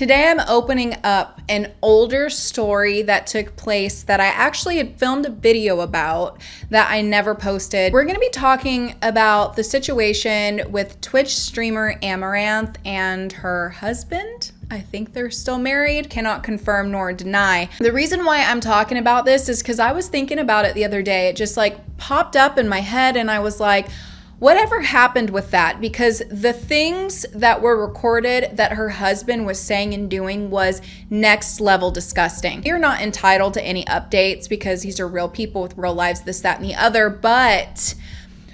Today I'm opening up an older story that took place that I actually had filmed a video about that I never posted. We're gonna be talking about the situation with Twitch streamer Amaranth and her husband. I think they're still married, cannot confirm nor deny. The reason why I'm talking about this is because I was thinking about it the other day. It just like popped up in my head and I was like, whatever happened with that? Because the things that were recorded that her husband was saying and doing was next level disgusting. You're not entitled to any updates because these are real people with real lives, this, that, and the other, but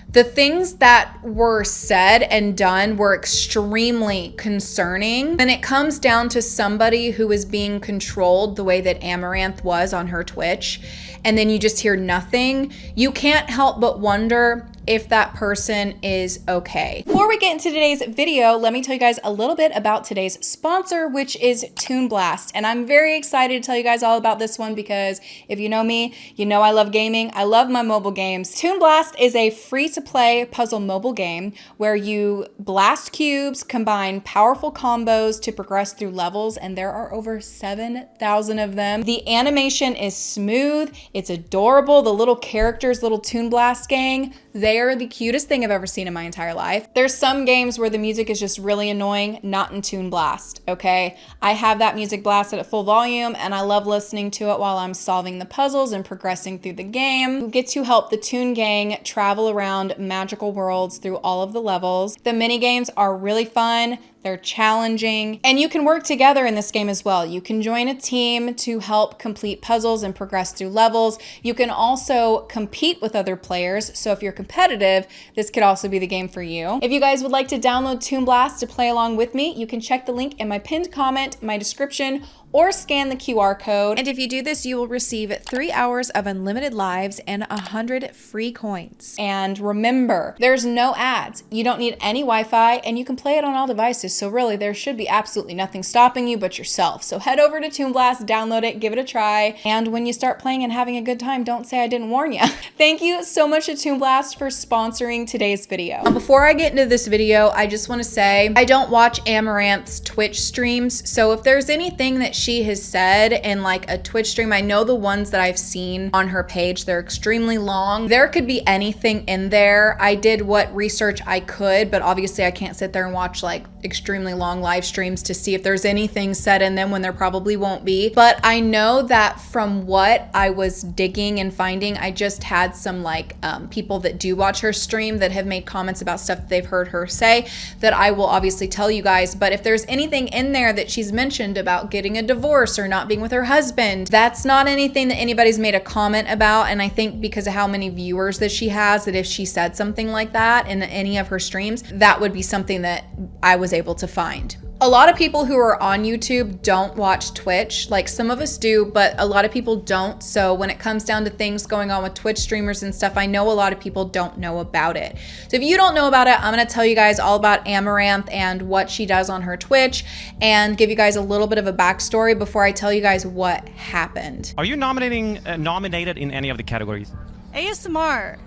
the things that were said and done were extremely concerning. And it comes down to somebody who is being controlled the way that Amaranth was on her Twitch, and then you just hear nothing. You can't help but wonder if that person is okay. Before we get into today's video, let me tell you guys a little bit about today's sponsor, which is Toon Blast. And I'm very excited to tell you guys all about this one because if you know me, you know I love gaming. I love my mobile games. Toon Blast is a free-to-play puzzle mobile game where you blast cubes, combine powerful combos to progress through levels, and there are over 7,000 of them. The animation is smooth, it's adorable. The little characters, little Toon Blast gang, they are the cutest thing I've ever seen in my entire life. There's some games where the music is just really annoying, not in Toon Blast, okay? I have that music blasted at full volume and I love listening to it while I'm solving the puzzles and progressing through the game. You get to help the Toon Gang travel around magical worlds through all of the levels. The mini games are really fun. They're challenging, and you can work together in this game as well. You can join a team to help complete puzzles and progress through levels. You can also compete with other players, so if you're competitive, this could also be the game for you. If you guys would like to download Toon Blast to play along with me, you can check the link in my pinned comment, my description, or scan the QR code. And if you do this, you will receive 3 hours of unlimited lives and 100 free coins. And remember, there's no ads. You don't need any Wi-Fi and you can play it on all devices. So really, there should be absolutely nothing stopping you but yourself. So head over to Toon Blast, download it, give it a try. And when you start playing and having a good time, don't say I didn't warn you. Thank you so much to Toon Blast for sponsoring today's video. Before I get into this video, I just want to say I don't watch Amaranth's Twitch streams. So if there's anything that she has said in like a Twitch stream, I know the ones that I've seen on her page, they're extremely long. There could be anything in there. I did what research I could, but obviously I can't sit there and watch like extremely long live streams to see if there's anything said in them when there probably won't be. But I know that from what I was digging and finding, I just had some like people that do watch her stream that have made comments about stuff that they've heard her say that I will obviously tell you guys. But if there's anything in there that she's mentioned about getting a divorce or not being with her husband, that's not anything that anybody's made a comment about. And I think because of how many viewers that she has, that if she said something like that in any of her streams, that would be something that I was able to find. A lot of people who are on YouTube don't watch Twitch. Like some of us do, but a lot of people don't. So when it comes down to things going on with Twitch streamers and stuff, I know a lot of people don't know about it. So if you don't know about it, I'm gonna tell you guys all about Amaranth and what she does on her Twitch and give you guys a little bit of a backstory before I tell you guys what happened. Are you nominated in any of the categories? ASMR,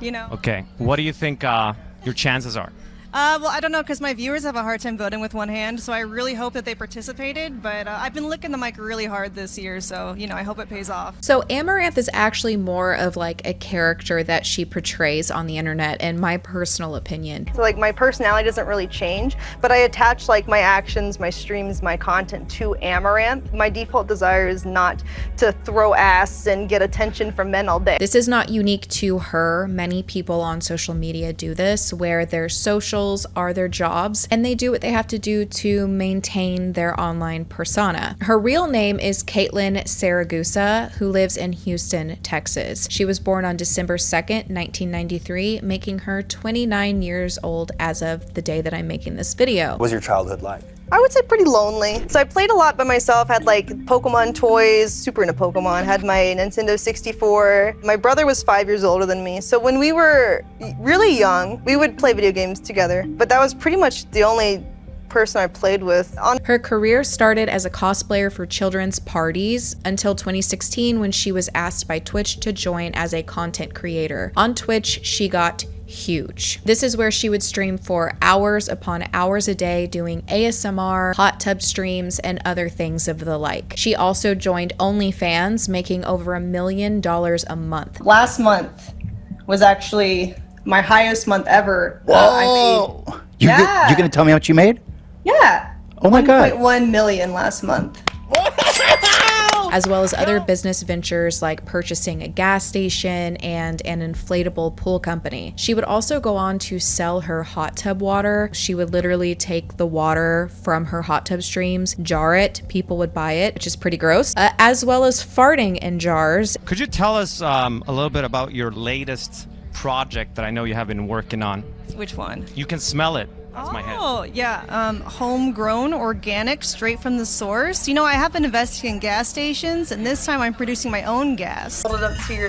you know. Okay, what do you think your chances are? Well, I don't know, because my viewers have a hard time voting with one hand, so I really hope that they participated, but I've been licking the mic really hard this year, so, you know, I hope it pays off. So Amaranth is actually more of like a character that she portrays on the internet, in my personal opinion. So like my personality doesn't really change, but I attach like my actions, my streams, my content to Amaranth. My default desire is not to throw ass and get attention from men all day. This is not unique to her. Many people on social media do this, where their socials are their jobs and they do what they have to do to maintain their online persona. Her real name is Caitlin Saragusa, who lives in Houston, Texas. She was born on December 2nd, 1993, making her 29 years old as of the day that I'm making this video. What was your childhood like? I would say pretty lonely. So I played a lot by myself, had like Pokemon toys, super into Pokemon, had my Nintendo 64. My brother was 5 years older than me. So when we were really young, we would play video games together. But that was pretty much the only person I played with. Her career started as a cosplayer for children's parties until 2016 when she was asked by Twitch to join as a content creator. On Twitch, she got huge. This is where she would stream for hours upon hours a day doing ASMR, hot tub streams, and other things of the like. She also joined OnlyFans, making over $1 million a month. Last month was actually my highest month ever. Whoa! You're gonna tell me how much you made? Yeah. Oh my God. 1.1 million last month. As well as other business ventures like purchasing a gas station and an inflatable pool company. She would also go on to sell her hot tub water. She would literally take the water from her hot tub streams, jar it, people would buy it, which is pretty gross, as well as farting in jars. Could you tell us a little bit about your latest project that I know you have been working on? Which one? You can smell it. That's my head. Oh, yeah. Homegrown, organic, straight from the source. You know, I have been investing in gas stations, and this time I'm producing my own gas. Hold it up to your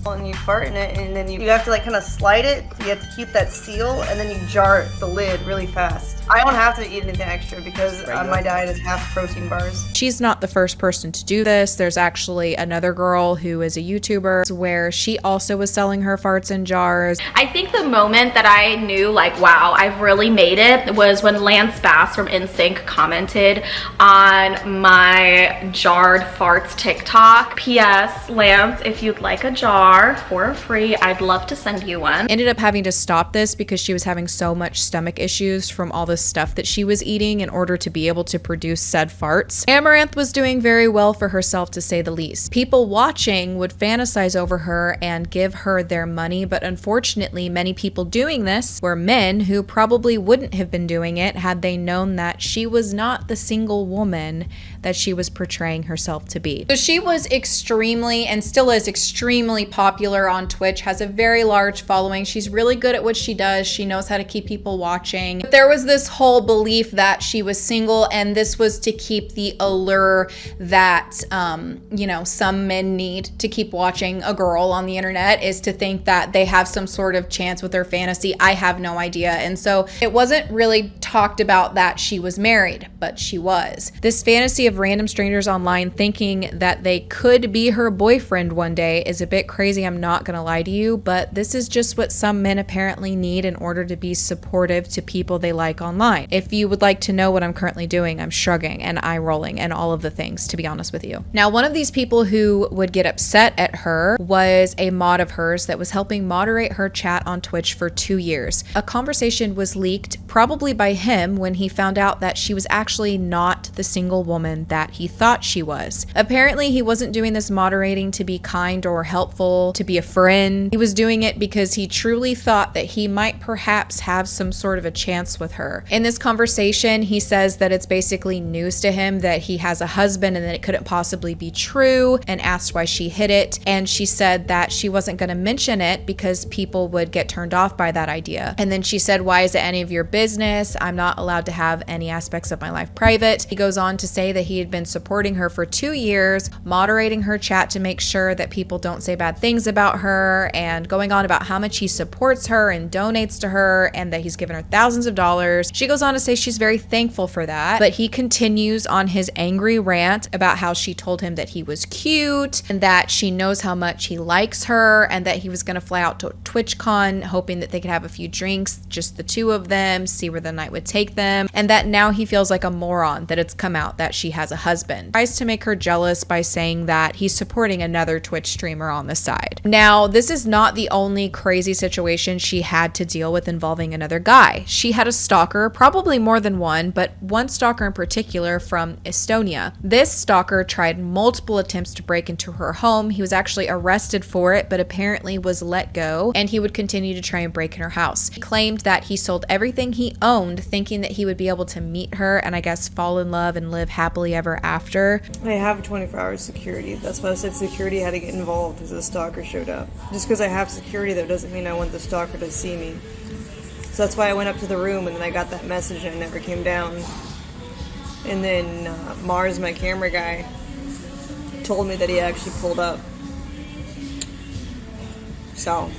and you fart in it, and then you have to like kind of slide it. You have to keep that seal, and then you jar the lid really fast. I don't have to eat anything extra because my diet is half protein bars. She's not the first person to do this. There's actually another girl who is a YouTuber where she also was selling her farts in jars. I think the moment that I knew like, wow, I've really made it was when Lance Bass from NSYNC commented on my jarred farts TikTok. P.S. Lance, if you'd like a jar for free, I'd love to send you one. Ended up having to stop this because she was having so much stomach issues from all the stuff that she was eating in order to be able to produce said farts. Amaranth was doing very well for herself, to say the least. People watching would fantasize over her and give her their money, but unfortunately many people doing this were men who probably wouldn't have been doing it had they known that she was not the single woman that she was portraying herself to be. So she was extremely, and still is extremely popular on Twitch, has a very large following. She's really good at what she does. She knows how to keep people watching. But there was this whole belief that she was single, and this was to keep the allure that, you know, some men need to keep watching a girl on the internet, is to think that they have some sort of chance with their fantasy. I have no idea. And so it wasn't really talked about that she was married, but she was. This fantasy of random strangers online thinking that they could be her boyfriend one day is a bit crazy, I'm not gonna lie to you, but this is just what some men apparently need in order to be supportive to people they like online. If you would like to know what I'm currently doing, I'm shrugging and eye rolling and all of the things, to be honest with you. Now, one of these people who would get upset at her was a mod of hers that was helping moderate her chat on Twitch for 2 years. A conversation was leaked, probably by him, when he found out that she was actually not the single woman that he thought she was. Apparently, he wasn't doing this moderating to be kind or helpful, to be a friend. He was doing it because he truly thought that he might perhaps have some sort of a chance with her. In this conversation, he says that it's basically news to him that he has a husband and that it couldn't possibly be true, and asked why she hid it. And she said that she wasn't going to mention it because people would get turned off by that idea. And then she said, why is it any of your business? I'm not allowed to have any aspects of my life private. He goes on to say that he had been supporting her for 2 years, moderating her chat to make sure that people don't say bad things about her, and going on about how much he supports her and donates to her, and that he's given her thousands of dollars. She goes on to say she's very thankful for that, but he continues on his angry rant about how she told him that he was cute and that she knows how much he likes her, and that he was going to fly out to TwitchCon hoping that they could have a few drinks, just the two of them, see where the night would take them, and that now he feels like a moron that it's come out that she has a husband. Tries to make her jealous by saying that he's supporting another Twitch streamer on the side. Now, this is not the only crazy situation she had to deal with involving another guy. She had a stalker, probably more than one, but one stalker in particular from Estonia. This stalker tried multiple attempts to break into her home. He was actually arrested for it, but apparently was let go, and he would continue to try and break in her house. He claimed that he sold everything he owned, thinking that he would be able to meet her and I guess fall in love and live happily ever after. I have 24-hour security. That's why I said security had to get involved because the stalker showed up. Just because I have security, that doesn't mean I want the stalker to see me. So that's why I went up to the room, and then I got that message and I never came down. And then Mars, my camera guy, told me that he actually pulled up. So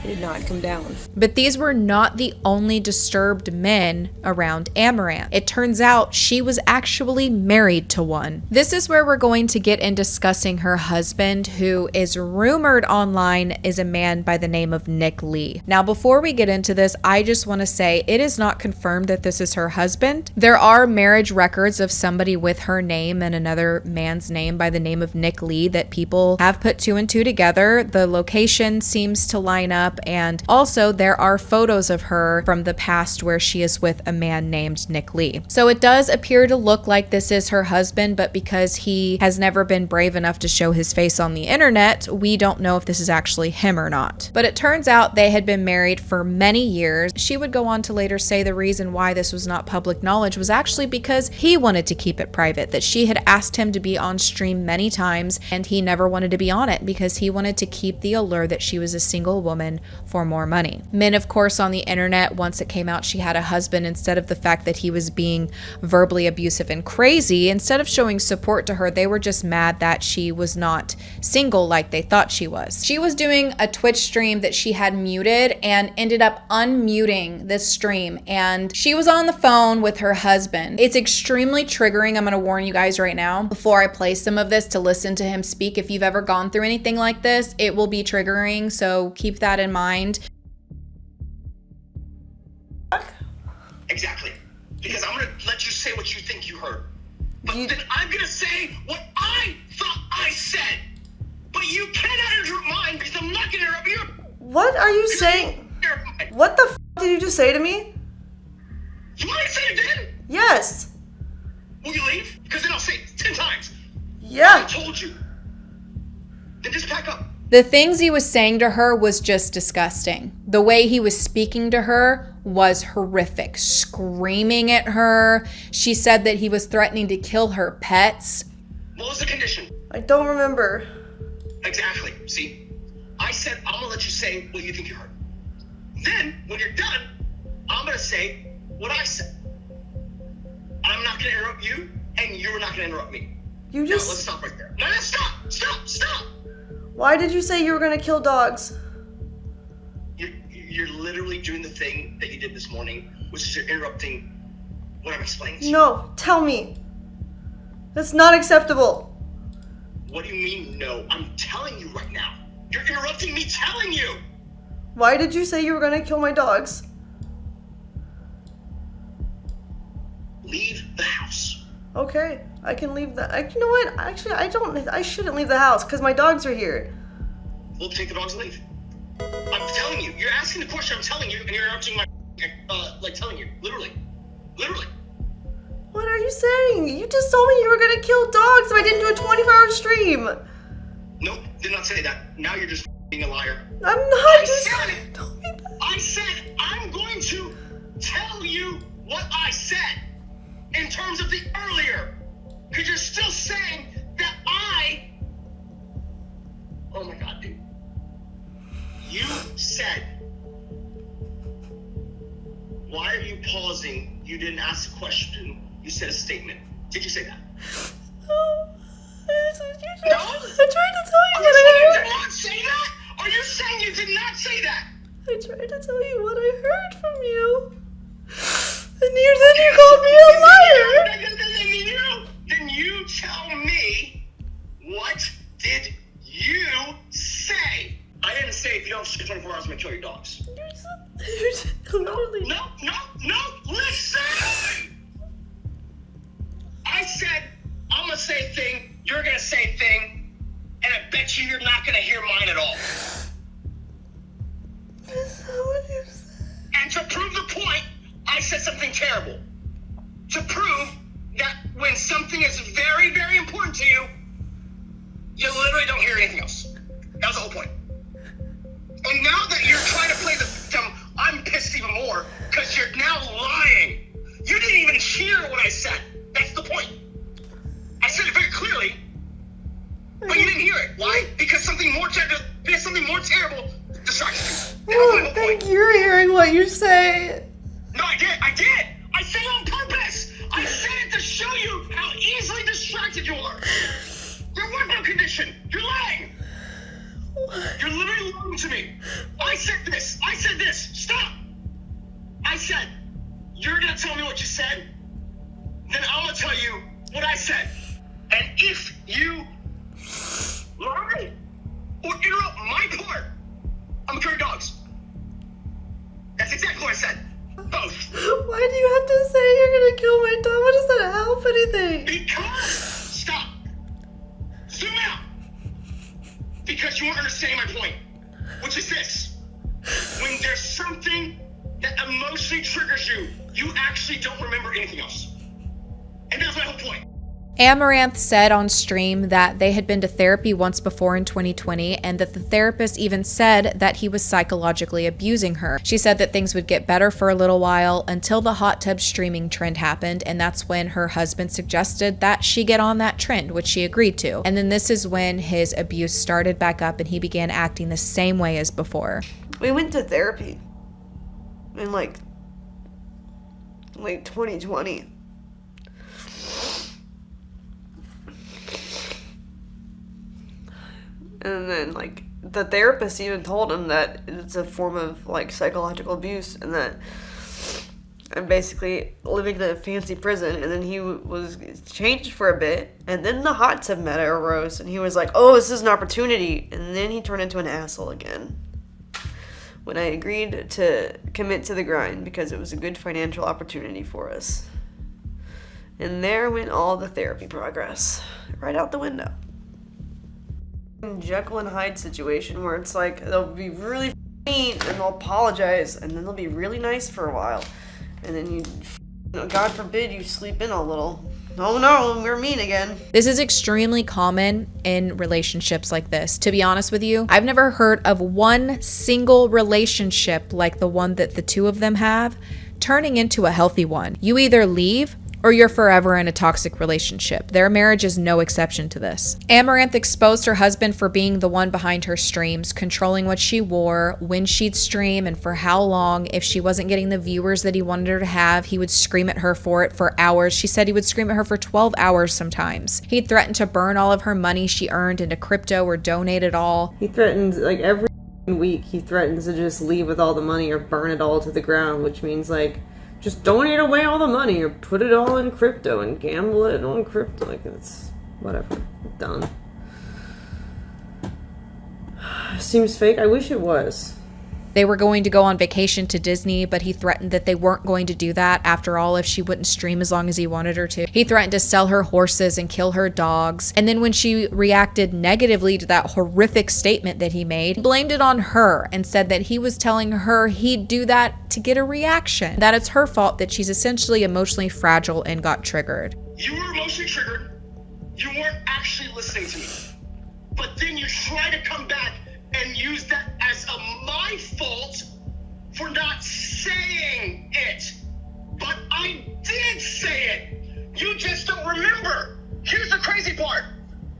It did not come down. But these were not the only disturbed men around Amaranth. It turns out she was actually married to one. This is where we're going to get in discussing her husband, who is rumored online is a man by the name of Nick Lee. Now, before we get into this, I just want to say it is not confirmed that this is her husband. There are marriage records of somebody with her name and another man's name by the name of Nick Lee that people have put two and two together. The location seems to line up, and also there are photos of her from the past where she is with a man named Nick Lee. So it does appear to look like this is her husband, but because he has never been brave enough to show his face on the internet, we don't know if this is actually him or not. But it turns out they had been married for many years. She would go on to later say the reason why this was not public knowledge was actually because he wanted to keep it private, that she had asked him to be on stream many times and he never wanted to be on it because he wanted to keep the allure that she was a single woman for more money. Men, of course, on the internet, once it came out she had a husband, instead of the fact that he was being verbally abusive and crazy, instead of showing support to her, they were just mad that she was not single like they thought she was. She was doing a Twitch stream that she had muted and ended up unmuting this stream, and she was on the phone with her husband. It's extremely triggering. I'm going to warn you guys right now before I play some of this to listen to him speak. If you've ever gone through anything like this, it will be triggering, so keep that in mind. Exactly. Because I'm going to let you say what you think you heard. But then I'm going to say what I thought I said. But you cannot interrupt mine because I'm not going to interrupt you. What are you saying? What the f did you just say to me? You want me to say it again? Yes. Will you leave? Because then I'll say it 10 times. Yeah. I told you. Then just pack up. The things he was saying to her was just disgusting. The way he was speaking to her was horrific. Screaming at her. She said that he was threatening to kill her pets. What was the condition? I don't remember. Exactly. See? I said I'm going to let you say what you think you heard. Then, when you're done, I'm going to say what I said. I'm not going to interrupt you, and you're not going to interrupt me. You just... Now, let's stop right there. No, stop! Stop! Stop! Why did you say you were going to kill dogs? You're literally doing the thing that you did this morning, which is you're interrupting what I'm explaining to you. No, tell me. That's not acceptable. What do you mean, no? I'm telling you right now. You're interrupting me telling you! Why did you say you were going to kill my dogs? Leave the house. Okay, I can leave the... you know what? Actually, I shouldn't leave the house because my dogs are here. We'll take the dogs and leave. I'm telling you. You're asking the question, I'm telling you, and you're interrupting my... telling you. Literally. Literally. What are you saying? You just told me you were going to kill dogs if I didn't do a 24-hour stream. Nope, did not say that. Now you're just being a liar. I'm not I said I'm going to tell you what I said in terms of the earlier. Because you're still saying that oh my god, dude. You said, why are you pausing? You didn't ask a question. You said a statement. Did you say that? No. No? I tried to tell you what I heard. heard. You did not say that? Are you saying you did not say that? I tried to tell you what I heard from you. And then you called me a liar. Then you tell me, what did you say? I didn't say if you don't stay 24 hours, I'm going to kill your dogs. You said literally. No, listen! I said, I'm going to say a thing, you're going to say a thing, and I bet you're not going to hear mine at all. That's not what you said. And to prove the point, I said something terrible. To prove that when something is very, very important to you, you literally don't hear anything else. That was the whole point. And now that you're trying to play the victim, I'm pissed even more because you're now lying. You didn't even hear what I said. That's the point. I said it very clearly, but you didn't hear it. Why? Because something more terrible distracted you. I don't think you're hearing what you say. No, I did. I said it on purpose. I said it to show you how easily distracted you are. Your window condition. You're lying. You're literally lying to me. I said this. I said this. Stop. I said, you're going to tell me what you said? Then I'm going to tell you what I said. And if you lie or interrupt my part, I'm going to kill your dogs. That's exactly what I said. Both. Why do you have to say you're gonna kill my dog? What does that help anything? Because, stop. Zoom out. Because you weren't understanding my point, which is this. When there's something that emotionally triggers you, you actually don't remember anything else. And that's my whole point. Amaranth said on stream that they had been to therapy once before in 2020 and that the therapist even said that he was psychologically abusing her. She said that things would get better for a little while until the hot tub streaming trend happened, and that's when her husband suggested that she get on that trend, which she agreed to. And then this is when his abuse started back up and he began acting the same way as before. We went to therapy in like 2020. And then, like, the therapist even told him that it's a form of, like, psychological abuse and that I'm basically living in a fancy prison. And then he was changed for a bit. And then the hot tub meta arose and he was like, oh, this is an opportunity. And then he turned into an asshole again. When I agreed to commit to the grind because it was a good financial opportunity for us. And there went all the therapy progress. Right out the window. Jekyll and Hyde situation where it's like they'll be really mean and they'll apologize and then they'll be really nice for a while and then you know, God forbid you sleep in a little. Oh no, we're mean again. This is extremely common in relationships like this. To be honest with you, I've never heard of one single relationship like the one that the two of them have turning into a healthy one. You either leave or you're forever in a toxic relationship. Their marriage is no exception to this. Amaranth exposed her husband for being the one behind her streams, controlling what she wore, when she'd stream, and for how long. If she wasn't getting the viewers that he wanted her to have, he would scream at her for it for hours. She said he would scream at her for 12 hours sometimes. He threatened to burn all of her money she earned into crypto or donate it all. He threatens, like, every week he threatens to just leave with all the money or burn it all to the ground, which means, like, just donate away all the money or put it all in crypto and gamble it on crypto. Like, it's whatever. Done. Seems fake. I wish it was. They were going to go on vacation to Disney, but he threatened that they weren't going to do that after all if she wouldn't stream as long as he wanted her to. He threatened to sell her horses and kill her dogs. And then when she reacted negatively to that horrific statement that he made, he blamed it on her and said that he was telling her he'd do that to get a reaction. That it's her fault that she's essentially emotionally fragile and got triggered. You were emotionally triggered. You weren't actually listening to me. But then you try to come back and use that as my fault for not saying it. But I did say it. You just don't remember. Here's the crazy part.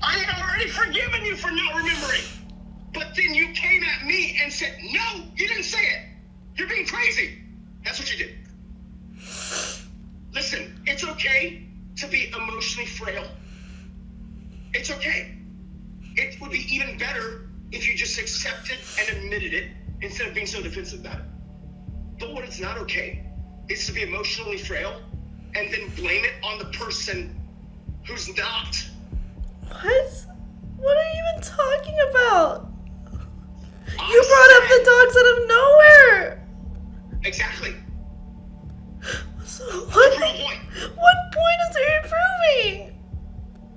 I had already forgiven you for not remembering. But then you came at me and said, no, you didn't say it. You're being crazy. That's what you did. Listen, it's okay to be emotionally frail. It's okay. It would be even better if you just accepted and admitted it instead of being so defensive about it. But what is not okay is to be emotionally frail and then blame it on the person who's not. What? What are you even talking about? You brought up the dogs out of nowhere. Exactly. So what point is it improving?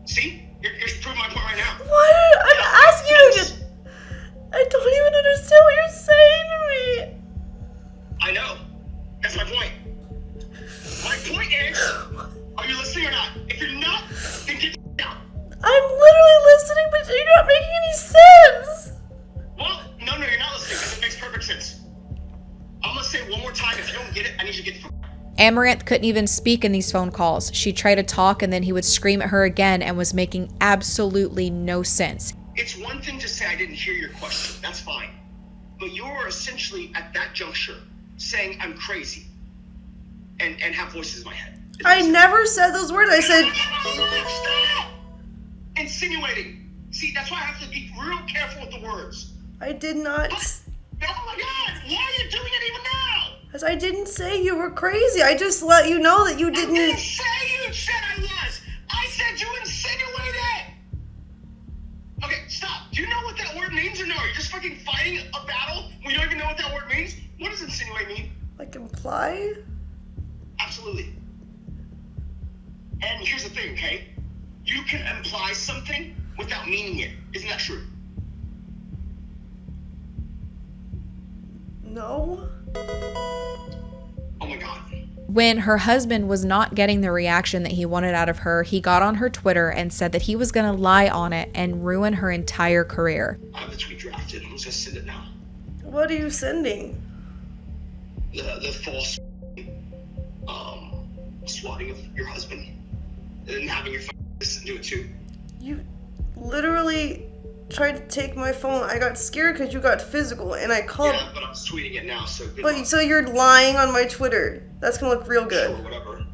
See? You're proving my point right now. What? I'm asking you again. I don't even understand what you're saying to me. I know. That's my point. My point is, are you listening or not? If you're not, then get out. I'm literally listening, but you're not making any sense. Well, no, you're not listening because it makes perfect sense. I'm going to say it one more time. If you don't get it, I need you to get the Amaranth couldn't even speak in these phone calls. She'd try to talk and then he would scream at her again and was making absolutely no sense. It's one thing to say I didn't hear your question. That's fine. But you're essentially at that juncture saying I'm crazy and have voices in my head. I never said those words. I said... Stop! Insinuating. See, that's why I have to be real careful with the words. I did not. Oh my God! Why are you doing it even now? Because I didn't say you were crazy. I just let you know that you didn't. I didn't say you said I was. I said you insinuated. Okay, stop. Do you know what that word means or no? You're just fucking fighting a battle when you don't even know what that word means? What does insinuate mean? Like imply? Absolutely. And here's the thing, okay? You can imply something without meaning it. Isn't that true? No. Oh my God. When her husband was not getting the reaction that he wanted out of her, he got on her Twitter and said that he was going to lie on it and ruin her entire career. I have the tweet drafted. I'm just gonna send it now. What are you sending? The false swatting of your husband and having your assistant do it too. You literally tried to take my phone. I got scared because you got physical, and I called. Yeah, but I'm tweeting it now, so good But luck. so you're lying on my Twitter. That's gonna look real good. Sure, whatever.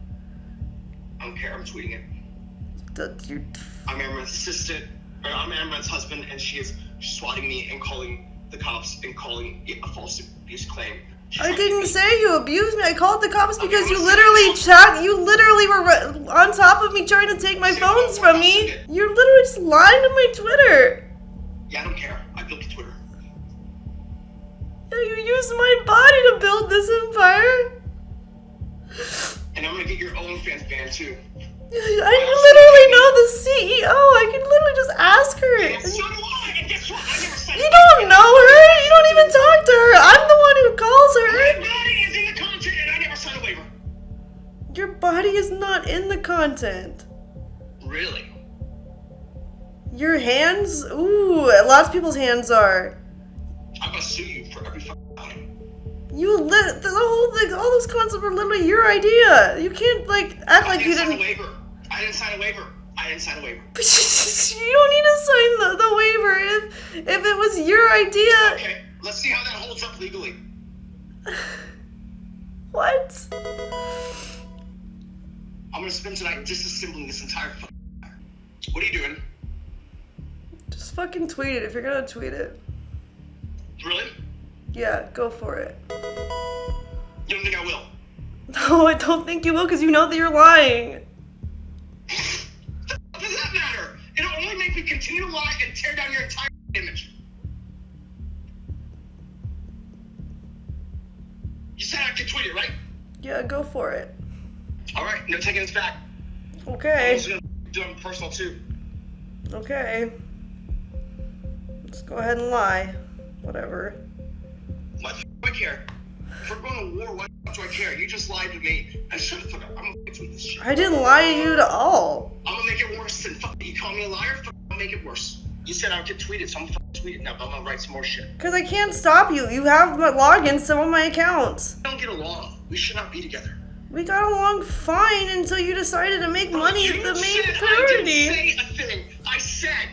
I don't care. I'm tweeting it. You're... I'm Amaranth's assistant, or I'm Amaranth's husband, and she is swatting me and calling the cops and calling it a false abuse claim. I didn't say you abused me. I called the cops because you literally were on top of me trying to take my phones from me. You're literally just lying to my Twitter. Yeah, I don't care. I built the Twitter. Yeah, you used my body to build this empire. And I'm gonna get your own fans banned too. I literally know the CEO. I can literally just ask her. And so do I. And guess what? I never said You don't know her. You don't even talk to her. I'm the one who calls her. My body is in the content, and I never signed a waiver. Your body is not in the content. Really? Your hands? Ooh, lots of people's hands are. I'm gonna sue you for every fucking time. The whole thing, all those concepts were literally your idea. You can't act like you didn't. I didn't sign a waiver. I didn't sign a waiver. You don't need to sign the waiver if it was your idea. Okay, let's see how that holds up legally. What? I'm gonna spend tonight disassembling this entire fucking. What are you doing? Just fucking tweet it if you're gonna tweet it. Really? Yeah, go for it. You don't think I will? No, I don't think you will because you know that you're lying. What does that matter? It'll only make me continue to lie and tear down your entire image. You said I could tweet it, right? Yeah, go for it. Alright, no taking this back. I'm Okay. also gonna do it personal too. Okay. Let's go ahead and lie. Whatever. Why the f*** do I care? If we're going to war, why the f*** do I care? You just lied to me. And shut the fuck up. I'm gonna tweet this shit. I didn't lie to you at all. I'm gonna make it worse than fuck. You call me a liar? Fuck, I'll make it worse. You said I could tweet it, so I'm gonna tweet it now, but I'm gonna write some more shit. Because I can't stop you. You have my logins to all my accounts. We don't get along. We should not be together. We got along fine until you decided to make money You the main said priority. I didn't say a thing. I said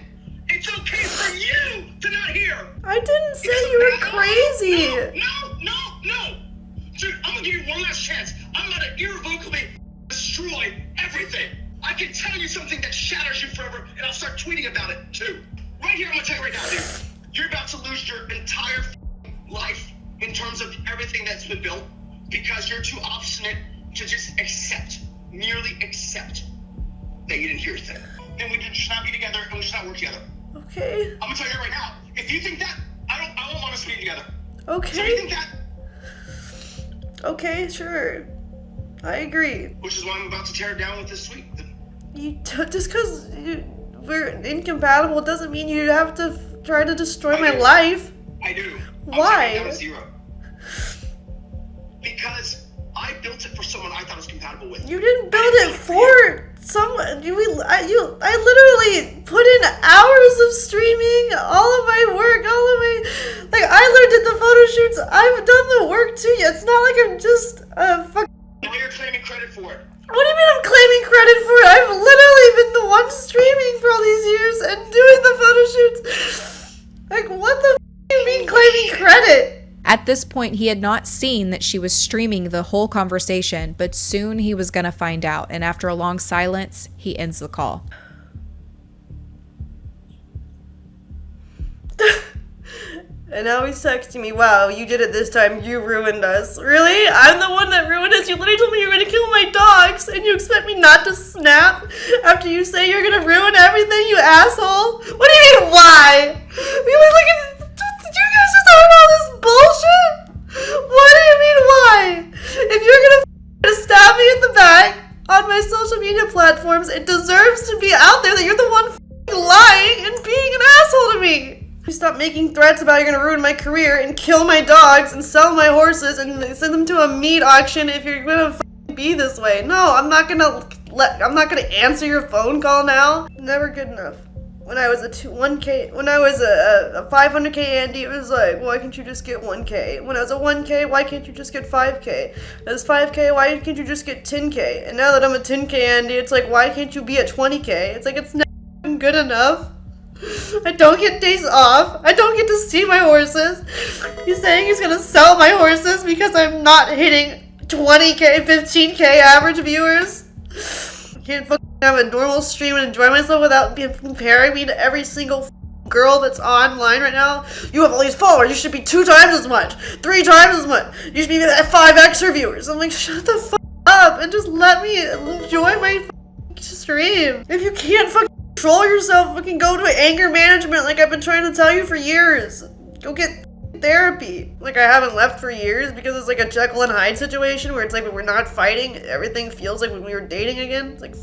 it's okay for you to not hear. I didn't say you were crazy. No. Dude, I'm gonna give you one last chance. I'm gonna irrevocably destroy everything. I can tell you something that shatters you forever, and I'll start tweeting about it too. Right here, I'm gonna tell you right now, dude. You're about to lose your entire life in terms of everything that's been built because you're too obstinate to just merely accept that you didn't hear a thing. Then we should not be together and we should not work together. Okay. I'm gonna tell you right now. If you think that, I won't want us to be together. Okay. So you think that? Okay, sure. I agree. Which is why I'm about to tear it down with this tweet. Just because we're incompatible doesn't mean you have to try to destroy my life. I do. Why? I'm taking it down to 0. Because I built it for someone I thought was compatible with. You didn't build it for someone. I literally put in hours of streaming, all of my work, I literally did the photo shoots. I've done the work too. It's not like I'm just Now you're claiming credit for it. What do you mean I'm claiming credit for it? I've literally been the one streaming for all these years and doing the photo shoots. What the do you mean claiming credit? At this point, he had not seen that she was streaming the whole conversation, but soon he was going to find out. And after a long silence, he ends the call. And now he's texting me, wow, you did it this time, you ruined us. Really? I'm the one that ruined us? You literally told me you were gonna kill my dogs, and you expect me not to snap after you say you're gonna ruin everything, you asshole? What do you mean, why? Did you guys just heard all this bullshit? What do you mean, why? If you're gonna stab me in the back on my social media platforms, it deserves to be out there that you're the one lying and being an asshole to me. You stop making threats about you're gonna ruin my career and kill my dogs and sell my horses and send them to a meat auction if you're gonna be this way. No, I'm not gonna answer your phone call now. Never good enough. When I was a 500k Andy, it was like, why can't you just get 1k? When I was a 1k, why can't you just get 5k? As 5k, why can't you just get 10k? And now that I'm a 10k Andy, it's like, why can't you be at 20k? It's like, it's never good enough. I don't get days off. I don't get to see my horses. He's saying he's gonna sell my horses because I'm not hitting 20k, 15k average viewers. I can't fucking have a normal stream and enjoy myself without comparing me to every single girl that's online right now. You have all these followers. You should be 2 times as much, 3 times as much. You should be at 5x her viewers. I'm like, shut the fuck up and just let me enjoy my stream. If you can't fucking control yourself, fucking go to anger management like I've been trying to tell you for years. Go get therapy. Like, I haven't left for years because it's like a Jekyll and Hyde situation where it's like when we're not fighting, everything feels like when we were dating again. It's like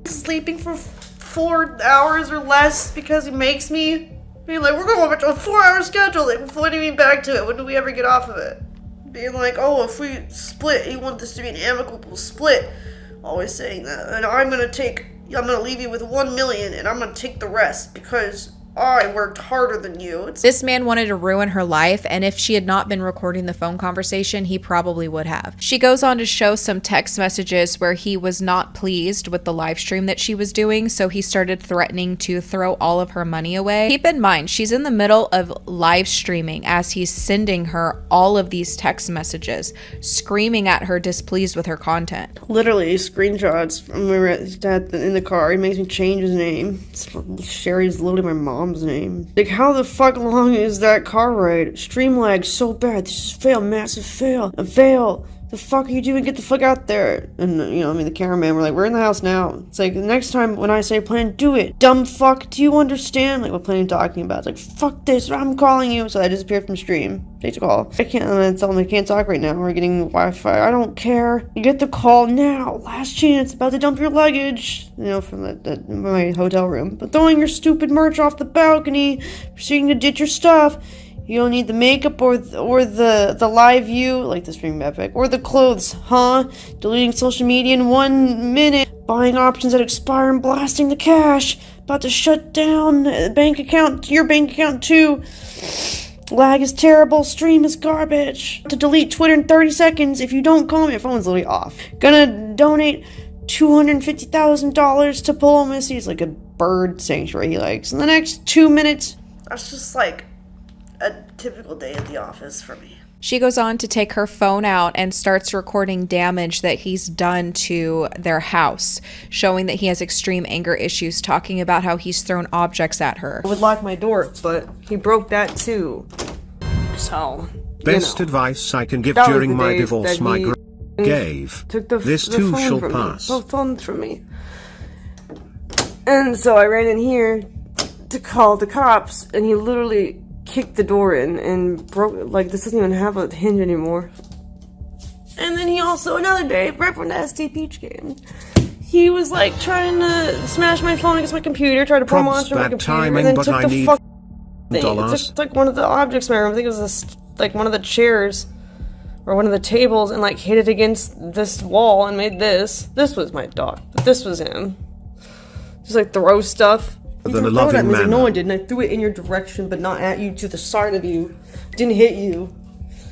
sleeping for 4 hours or less because he makes me being like, we're going to a 4-hour schedule. Like, before we get back to it, when do we ever get off of it? Being like, oh, if we split, you want this to be an amicable split. Always saying that. And I'm gonna leave you with 1 million and I'm gonna take the rest because I worked harder than you. This man wanted to ruin her life, and if she had not been recording the phone conversation, he probably would have. She goes on to show some text messages where he was not pleased with the live stream that she was doing, so he started threatening to throw all of her money away. Keep in mind, she's in the middle of live streaming as he's sending her all of these text messages, screaming at her displeased with her content. Literally, screenshots from when we were at his dad in the car. He makes me change his name. Sherry's literally my mom's name. Like, how the fuck long is that car ride? Stream lag so bad. This is fail, massive fail. A fail. The fuck are you doing? Get the fuck out there. And, the cameraman, we're like, we're in the house now. It's like, the next time when I say plan, do it. Dumb fuck, do you understand? Like, what plan are you talking about? It's like, fuck this, I'm calling you. So I disappeared from stream. Take the call. I'm gonna tell them I can't talk right now. We're getting Wi-Fi. I don't care. You get the call now. Last chance. About to dump your luggage. From my hotel room. But throwing your stupid merch off the balcony. Proceeding to ditch your stuff. You don't need the makeup or the live view, like the stream epic, or the clothes, huh? Deleting social media in 1 minute, buying options that expire and blasting the cash, about to shut down your bank account too. Lag is terrible, stream is garbage. To delete Twitter in 30 seconds, if you don't call me, your phone's literally off. Gonna donate $250,000 to Polo Missy. It's like a bird sanctuary he likes. In the next 2 minutes. That's just like a typical day at the office for me. She goes on to take her phone out and starts recording damage that he's done to their house, showing that he has extreme anger issues, talking about how he's thrown objects at her. I would lock my door, but he broke that too. So, best advice I can give during my divorce, my gave. Took this too shall pass. Both phones from me. And so I ran in here to call the cops, and he literally kicked the door in and broke, like, this doesn't even have a hinge anymore. And then he also, another day, right from the ST Peach game, he was like trying to smash my phone against my computer, try to pull monster on my computer, and then took the fuck thing. It took like one of the objects in my room, I think it was like one of the chairs or one of the tables, and like hit it against this wall and made this. This was my dog, but this was him. Just like throw stuff. Than a loving man. No one did, and I threw it in your direction, but not at you, to the side of you. Didn't hit you.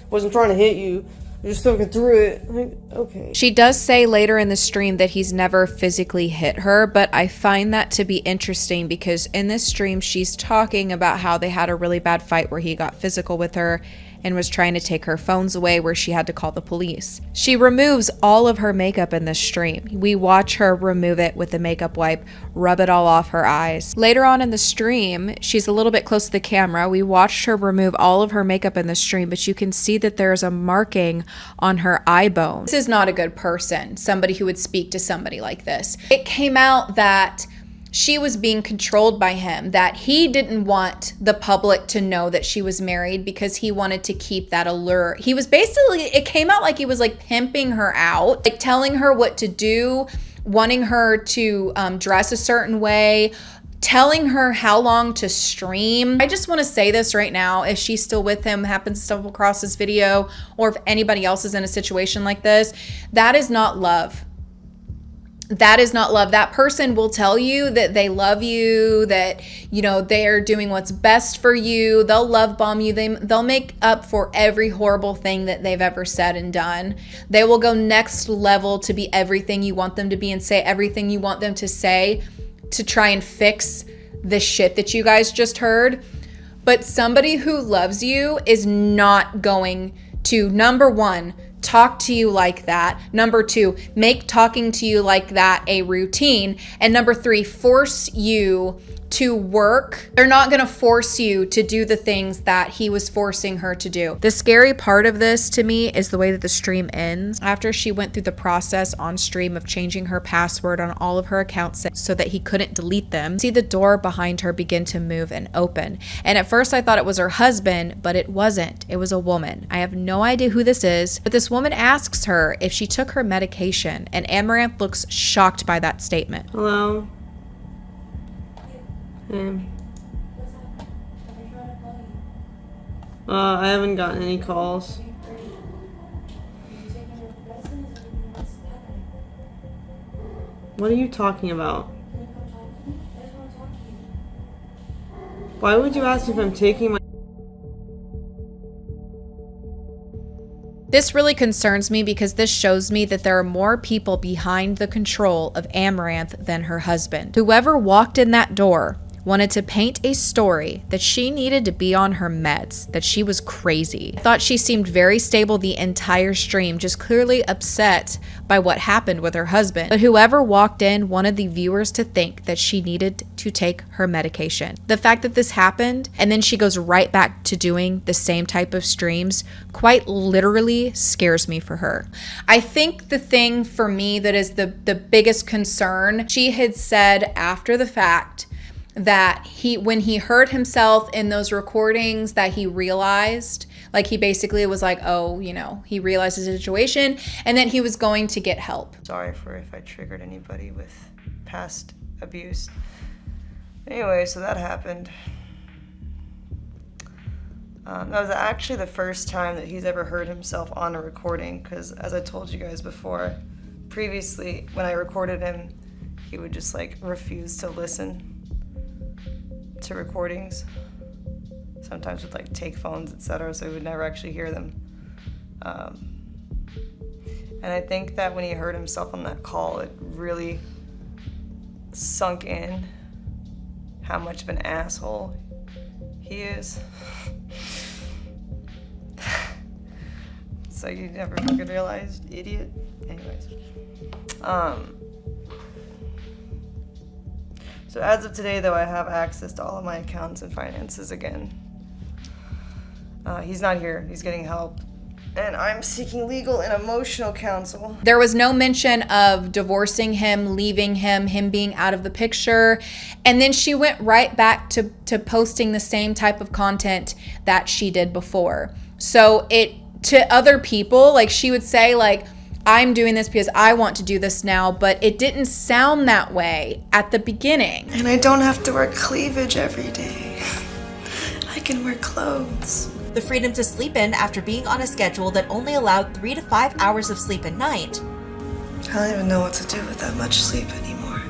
Wasn't trying to hit you. I just fucking threw it. Like, okay. She does say later in the stream that he's never physically hit her, but I find that to be interesting because in this stream she's talking about how they had a really bad fight where he got physical with her, and was trying to take her phones away where she had to call the police. She removes all of her makeup in this stream. We watch her remove it with the makeup wipe, rub it all off her eyes. Later on in the stream, she's a little bit close to the camera. We watched her remove all of her makeup in the stream, but you can see that there's a marking on her eye bone. This is not a good person, somebody who would speak to somebody like this. It came out that she was being controlled by him, that he didn't want the public to know that she was married because he wanted to keep that allure. He was basically, it came out like he was like pimping her out, like telling her what to do, wanting her to dress a certain way, telling her how long to stream. I just want to say this right now, if she's still with him, happens to stumble across this video, or if anybody else is in a situation like this, that is not love. That is not love. That person will tell you that they love you, that, you know, they're doing what's best for you. They'll love bomb you. They'll make up for every horrible thing that they've ever said and done. They will go next level to be everything you want them to be and say everything you want them to say to try and fix the shit that you guys just heard. But somebody who loves you is not going to, number one, talk to you like that. Number two, make talking to you like that a routine. And number three, force you to work. They're not going to force you to do the things that he was forcing her to do. The scary part of this to me is the way that the stream ends. After she went through the process on stream of changing her password on all of her accounts so that he couldn't delete them, see the door behind her begin to move and open. And at first I thought it was her husband, but it wasn't. It was a woman. I have no idea who this is, but this woman asks her if she took her medication, and Amaranth looks shocked by that statement. Hello? I haven't gotten any calls. What are you talking about? Why would you ask if I'm taking my... This really concerns me because this shows me that there are more people behind the control of Amaranth than her husband. Whoever walked in that door wanted to paint a story that she needed to be on her meds, that she was crazy. I thought she seemed very stable the entire stream, just clearly upset by what happened with her husband. But whoever walked in wanted the viewers to think that she needed to take her medication. The fact that this happened and then she goes right back to doing the same type of streams quite literally scares me for her. I think the thing for me that is the biggest concern, she had said after the fact that when he heard himself in those recordings, that he realized, like he basically was like, oh, you know, he realized his situation and that he was going to get help. Sorry for if I triggered anybody with past abuse. Anyway, so that happened. That was actually the first time that he's ever heard himself on a recording, because as I told you guys before, previously when I recorded him, he would just like refuse to listen to recordings, sometimes with like take phones, etc., so we would never actually hear them. And I think that when he heard himself on that call, it really sunk in how much of an asshole he is. So you never fucking realized, idiot. Anyways. So as of today, though, I have access to all of my accounts and finances again. He's not here. He's getting help. And I'm seeking legal and emotional counsel. There was no mention of divorcing him, leaving him, him being out of the picture. And then she went right back to posting the same type of content that she did before. So to other people, like she would say, like, I'm doing this because I want to do this now, but it didn't sound that way at the beginning. And I don't have to wear cleavage every day. I can wear clothes. The freedom to sleep in after being on a schedule that only allowed 3 to 5 hours of sleep a night. I don't even know what to do with that much sleep anymore.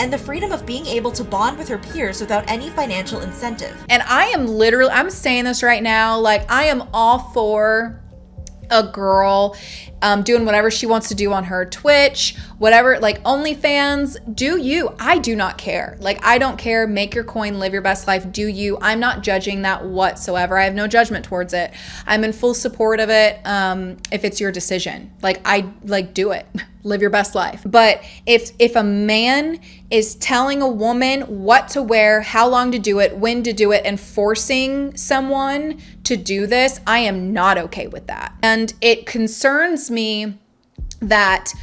And the freedom of being able to bond with her peers without any financial incentive. And I'm saying this right now, like I am all for a girl doing whatever she wants to do on her Twitch, whatever, like OnlyFans, do you. I do not care. Like, I don't care. Make your coin, live your best life, do you. I'm not judging that whatsoever. I have no judgment towards it. I'm in full support of it. If it's your decision, do it. Live your best life. But if a man is telling a woman what to wear, how long to do it, when to do it, and forcing someone to do this, I am not okay with that. And it concerns me that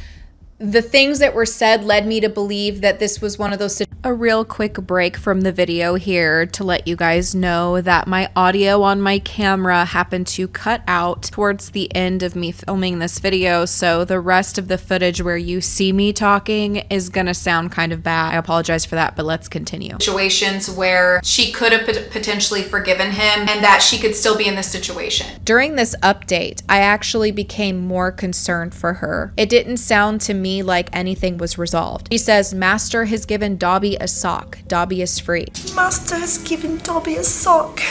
the things that were said led me to believe that this was one of those situations. A real quick break from the video here to let you guys know that my audio on my camera happened to cut out towards the end of me filming this video, so the rest of the footage where you see me talking is gonna sound kind of bad. I apologize for that, but let's continue. Situations where she could have potentially forgiven him and that she could still be in this situation. During this update, I actually became more concerned for her. It didn't sound to me like anything was resolved. She says, Master has given Dobby a sock. Dobby is free. Master has given Dobby a sock.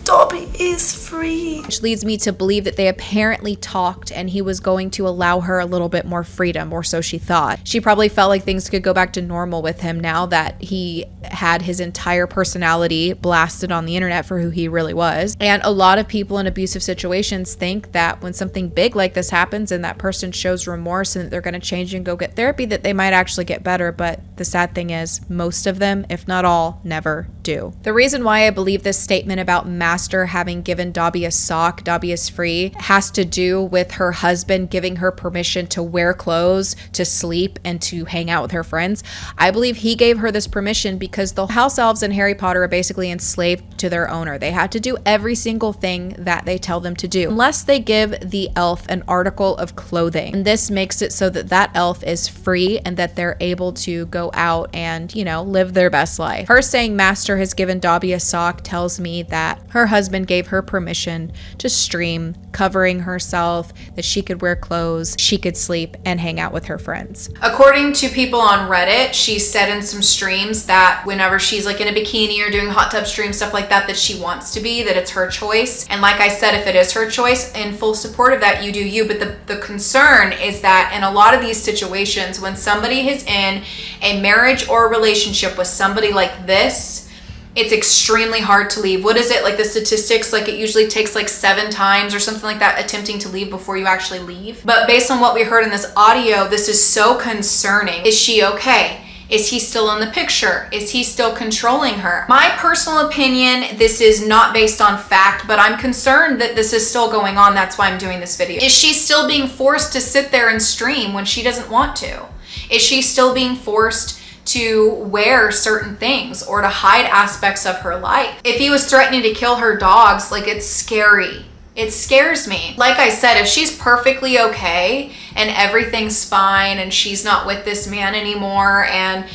Dobby is free. Which leads me to believe that they apparently talked and he was going to allow her a little bit more freedom, or so she thought. She probably felt like things could go back to normal with him now that he had his entire personality blasted on the internet for who he really was. And a lot of people in abusive situations think that when something big like this happens and that person shows remorse and that they're going to change and go get therapy, that they might actually get better. But the sad thing is, most of them, if not all, never do. The reason why I believe this statement about Master having given Dobby a sock, Dobby is free, has to do with her husband giving her permission to wear clothes, to sleep, and to hang out with her friends. I believe he gave her this permission because the house elves in Harry Potter are basically enslaved to their owner. They have to do every single thing that they tell them to do, unless they give the elf an article of clothing. And this makes it so that that elf is free and that they're able to go out and, live their best life. Her saying Master has given Dobby a sock tells me that her husband gave her permission to stream, covering herself, that she could wear clothes, she could sleep, and hang out with her friends. According to people on Reddit, she said in some streams that whenever she's like in a bikini or doing hot tub streams, stuff like that, that she wants to be, that it's her choice. And like I said, if it is her choice, in full support of that, you do you. But the concern is that in a lot of these situations, when somebody is in a marriage or a relationship with somebody like this, it's extremely hard to leave. What is it, like the statistics, like it usually takes like 7 times or something like that attempting to leave before you actually leave. But based on what we heard in this audio, this is so concerning. Is she okay? Is he still in the picture? Is he still controlling her? My personal opinion, this is not based on fact, but I'm concerned that this is still going on. That's why I'm doing this video. Is she still being forced to sit there and stream when she doesn't want to? Is she still being forced to wear certain things or to hide aspects of her life? If he was threatening to kill her dogs, like, it's scary. It scares me. Like I said, if she's perfectly okay and everything's fine and she's not with this man anymore and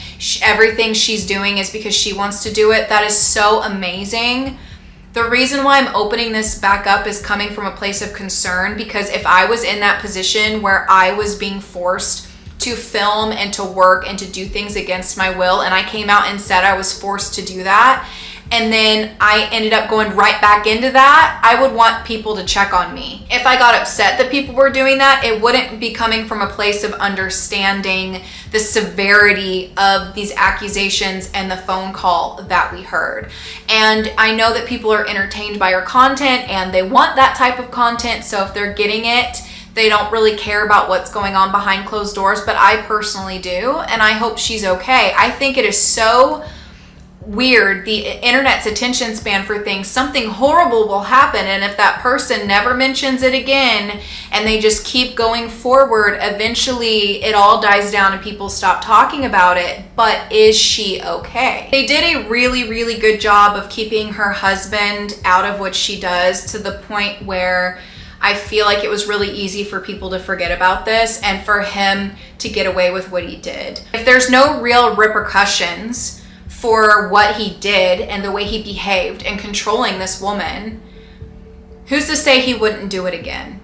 everything she's doing is because she wants to do it, that is so amazing. The reason why I'm opening this back up is coming from a place of concern, because if I was in that position where I was being forced to film and to work and to do things against my will, and I came out and said I was forced to do that, and then I ended up going right back into that, I would want people to check on me. If I got upset that people were doing that, it wouldn't be coming from a place of understanding the severity of these accusations and the phone call that we heard. And I know that people are entertained by her content and they want that type of content, so if they're getting it, they don't really care about what's going on behind closed doors, but I personally do, and I hope she's okay. I think it is so weird, the internet's attention span for things. Something horrible will happen, and if that person never mentions it again and they just keep going forward, eventually it all dies down and people stop talking about it. But is she okay? They did a really, really good job of keeping her husband out of what she does, to the point where I feel like it was really easy for people to forget about this and for him to get away with what he did. If there's no real repercussions for what he did and the way he behaved in controlling this woman, who's to say he wouldn't do it again?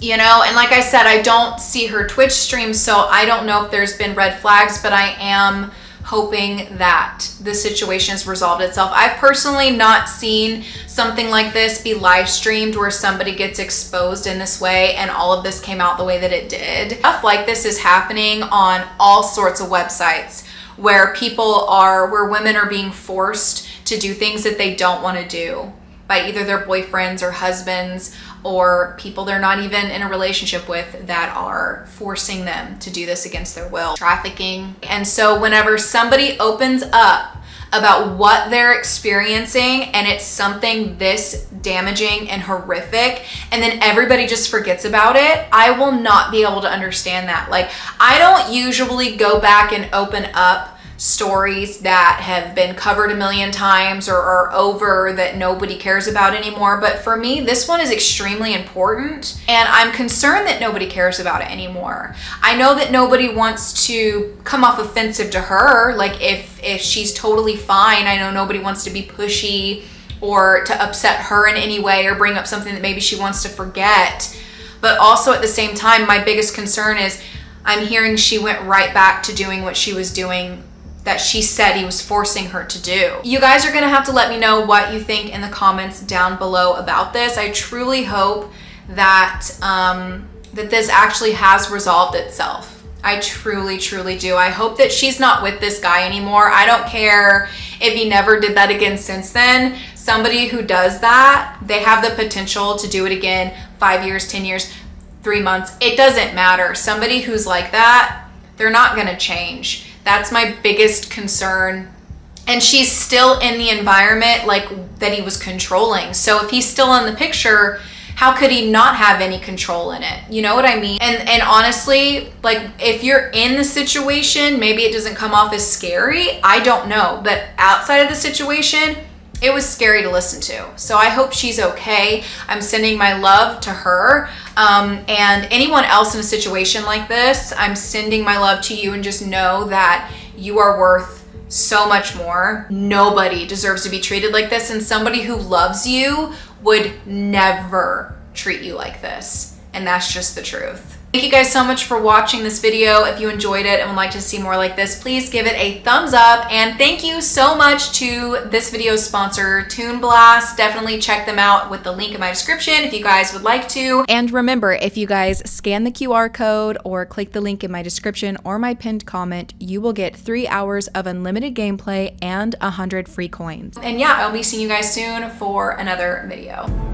And like I said, I don't see her Twitch stream, so I don't know if there's been red flags, but I am hoping that the situation has resolved itself. I've personally not seen something like this be live streamed where somebody gets exposed in this way and all of this came out the way that it did. Stuff like this is happening on all sorts of websites where women are being forced to do things that they don't want to do by either their boyfriends or husbands or people they're not even in a relationship with that are forcing them to do this against their will. Trafficking. And so whenever somebody opens up about what they're experiencing and it's something this damaging and horrific and then everybody just forgets about it, I will not be able to understand that. Like, I don't usually go back and open up stories that have been covered a million times or are over that nobody cares about anymore. But for me, this one is extremely important and I'm concerned that nobody cares about it anymore. I know that nobody wants to come off offensive to her. Like if she's totally fine, I know nobody wants to be pushy or to upset her in any way or bring up something that maybe she wants to forget. But also at the same time, my biggest concern is I'm hearing she went right back to doing what she was doing that she said he was forcing her to do. You guys are gonna have to let me know what you think in the comments down below about this. I truly hope that that this actually has resolved itself. I truly, truly do. I hope that she's not with this guy anymore. I don't care if he never did that again since then. Somebody who does that, they have the potential to do it again 5 years, 10 years, 3 months. It doesn't matter. Somebody who's like that, they're not gonna change. That's my biggest concern. And she's still in the environment like that he was controlling. So if he's still in the picture, how could he not have any control in it? You know what I mean? And honestly, like if you're in the situation, maybe it doesn't come off as scary. I don't know. But outside of the situation, it was scary to listen to. So I hope she's okay. I'm sending my love to her. And anyone else in a situation like this, I'm sending my love to you and just know that you are worth so much more. Nobody deserves to be treated like this, and somebody who loves you would never treat you like this. And that's just the truth. Thank you guys so much for watching this video. If you enjoyed it and would like to see more like this, please give it a thumbs up. And thank you so much to this video's sponsor, Toon Blast. Definitely check them out with the link in my description if you guys would like to. And remember, if you guys scan the QR code or click the link in my description or my pinned comment, you will get 3 hours of unlimited gameplay and 100 free coins. And yeah, I'll be seeing you guys soon for another video.